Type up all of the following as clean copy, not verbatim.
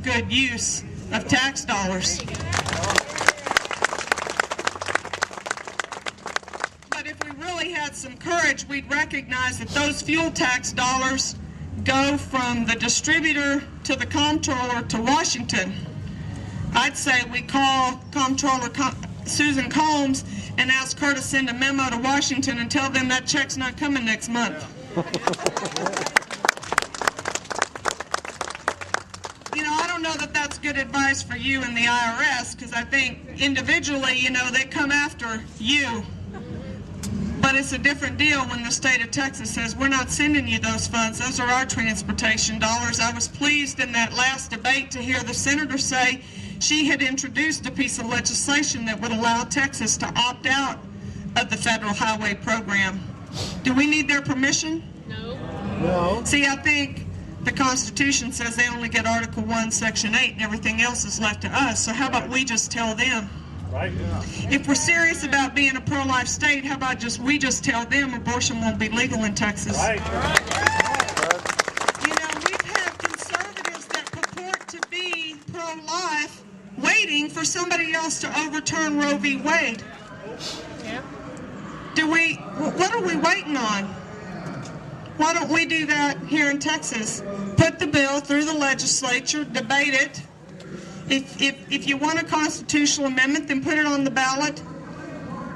good use of tax dollars. But if we really had some courage, we'd recognize that those fuel tax dollars go from the distributor to the comptroller to Washington. I'd say we call Comptroller Susan Combs and ask her to send a memo to Washington and tell them that check's not coming next month. You know, I don't know that that's good advice for you and the IRS, because I think individually, you know, they come after you. But it's a different deal when the state of Texas says, we're not sending you those funds. Those are our transportation dollars. I was pleased in that last debate to hear the senator say she had introduced a piece of legislation that would allow Texas to opt out of the federal highway program. Do we need their permission? No. See, I think the Constitution says they only get Article 1, Section 8, and everything else is left to us. So how about we just tell them? Right. If we're serious about being a pro-life state, how about we just tell them abortion won't be legal in Texas? Right. You know, we've had conservatives that purport to be pro-life waiting for somebody else to overturn Roe v. Wade. What are we waiting on? Why don't we do that here in Texas? Put the bill through the legislature, debate it. If you want a constitutional amendment, then put it on the ballot.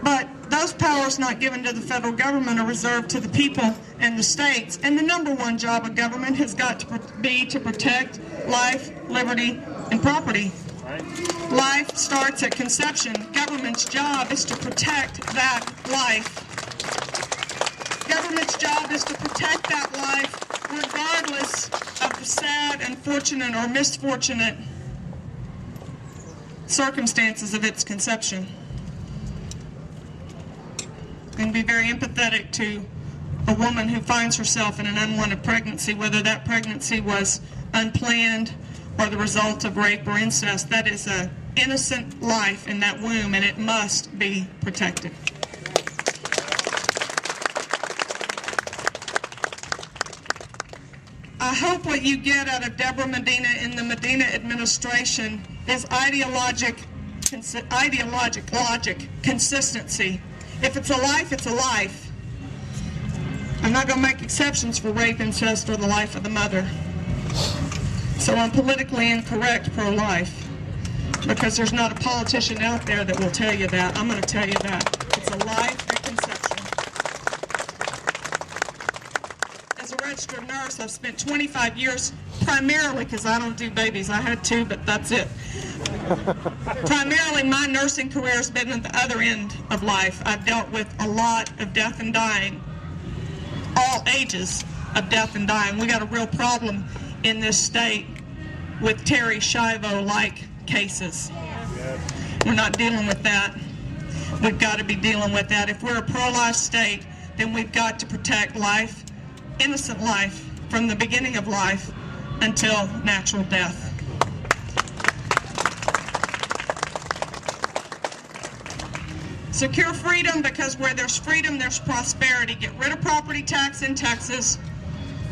But those powers not given to the federal government are reserved to the people and the states. And the number one job of government has got to be to protect life, liberty, and property. Life starts at conception. Government's job is to protect that life. Government's job is to protect that life regardless of the sad, unfortunate, or misfortunate circumstances of its conception. And be very empathetic to a woman who finds herself in an unwanted pregnancy, whether that pregnancy was unplanned or the result of rape or incest. That is an innocent life in that womb, and it must be protected. I hope what you get out of Debra Medina in the Medina administration is ideologic logic, consistency. If it's a life, it's a life. I'm not going to make exceptions for rape, incest, or the life of the mother. So I'm politically incorrect pro-life, because there's not a politician out there that will tell you that. I'm going to tell you that. It's a life at conception. As a registered nurse, I've spent 25 years, primarily because I don't do babies. I had 2, but that's it. Primarily, my nursing career has been at the other end of life. I've dealt with a lot of death and dying, all ages of death and dying. We got a real problem in this state with Terry Schiavo-like cases. We're not dealing with that. We've got to be dealing with that. If we're a pro-life state, then we've got to protect life, innocent life, from the beginning of life until natural death. Secure freedom, because where there's freedom, there's prosperity. Get rid of property tax in Texas.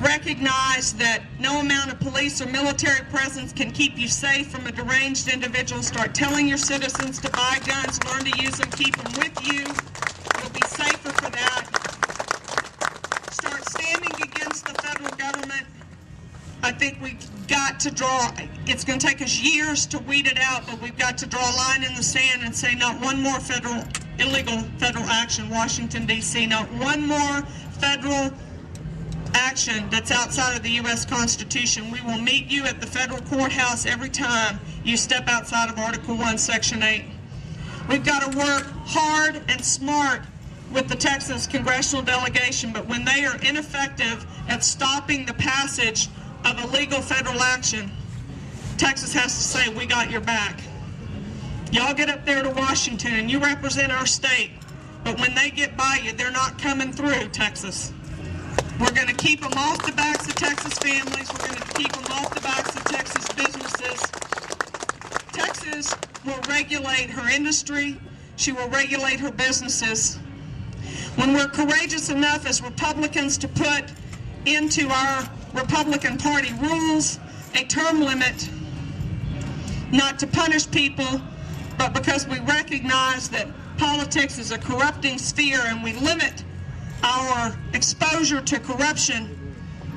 Recognize that no amount of police or military presence can keep you safe from a deranged individual. Start telling your citizens to buy guns, learn to use them, keep them with you. You'll be safer for that. Start standing against the federal government. I think we've got to draw, it's going to take us years to weed it out, but we've got to draw a line in the sand and say not one more illegal federal action, Washington, D.C., not one more federal action that's outside of the U.S. Constitution. We will meet you at the federal courthouse every time you step outside of Article 1, Section 8. We've got to work hard and smart with the Texas congressional delegation, but when they are ineffective at stopping the passage of illegal federal action, Texas has to say, we got your back. Y'all get up there to Washington and you represent our state, but when they get by you, they're not coming through, Texas. We're going to keep them off the backs of Texas families. We're going to keep them off the backs of Texas businesses. Texas will regulate her industry. She will regulate her businesses. When we're courageous enough as Republicans to put into our Republican Party rules a term limit not to punish people, but because we recognize that politics is a corrupting sphere and we limit our exposure to corruption.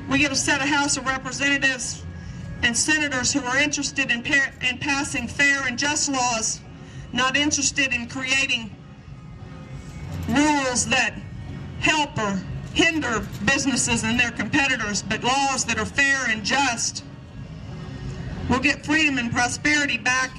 We get a set of House of Representatives and senators who are interested in passing fair and just laws, not interested in creating rules that help or hinder businesses and their competitors, but laws that are fair and just. We'll get freedom and prosperity back